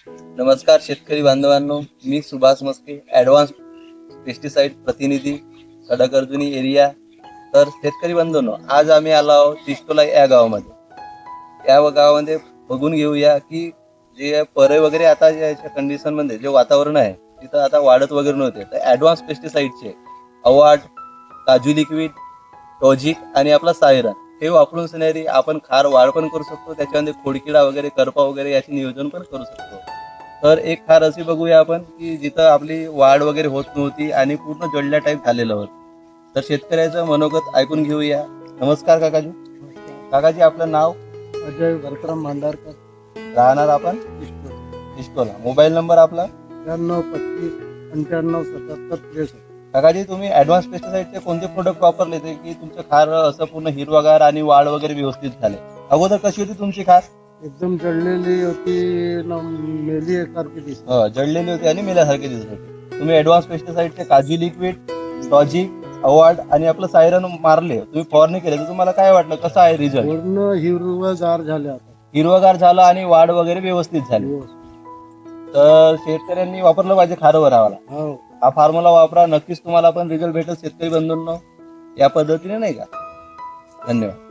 नमस्कार शेतकरी बांधवांनो, मी सुभाष मस्के, ॲडव्हान्स पेस्टिसाइड प्रतिनिधी, खडकअर्जुनी एरिया. तर शेतकरी बांधवांनो, आज आम्ही आलो आहोत तिष्टोला या गावामध्ये. या गावामध्ये बघून घेऊया की जे परे वगैरे आता याच्या कंडिशनमध्ये जे वातावरण आहे तिथं आता वाढत वगैरे नव्हते, तर ॲडव्हान्स पेस्टिसाइडचे अवॉर्ड, काजू लिक्विड, टॉजिक आणि आपला सायरन हे वापरून सिनेरी आपण खार वाढ पण करू शकतो. त्याच्यामध्ये खोडकिडा वगैरे, करपा वगैरे याचे नियोजन पण करू शकतो. तर एक खार अशी बघूया आपण की जिथं आपली वाढ वगैरे होत नव्हती आणि पूर्ण जळल्या टाईप झालेलं होतं. तर शेतकऱ्याचं मनोगत ऐकून घेऊया. नमस्कार काकाजी. काकाजी, आपलं नाव? अजय भरतराम भांडारकर, राहणार आपण तिष्टोला. मोबाईल नंबर आपला? 9525 95 77 63. काकाजी, तुम्ही ॲडव्हान्स पेस्टिसाइडचे कोणते प्रोडक्ट वापरले ते की तुमचं खार असं पूर्ण हिरवागार आणि वाढ वगैरे व्यवस्थित झाले? अगोदर कशी होती तुमची खार? एकदम जळलेली होती ना, मेली सारखी दिसत. जळलेली होती आणि मेल्यासारखी दिसत होती. तुम्ही ॲडव्हान्स पेस्टिसाइडचे काजू लिक्विड, टॉजिक, अवॉर्ड आणि आपलं सायरन मारले, तुम्ही फवारणी केली, तर तुम्हाला काय वाटलं, कसा आहे रिझल्ट? पूर्ण हिरवगार झाले आता. हिरवगार झालं आणि वाढ वगैरे व्यवस्थित झाली. तर शेतकऱ्यांनी वापरलं पाहिजे खारं वरावाला. हो. हा फॉर्म्युला वापरा, नक्कीच तुम्हाला पण रिझल्ट भेटेल शेतकरी बंधूंनो. या पद्धतीने नाही का? धन्यवाद.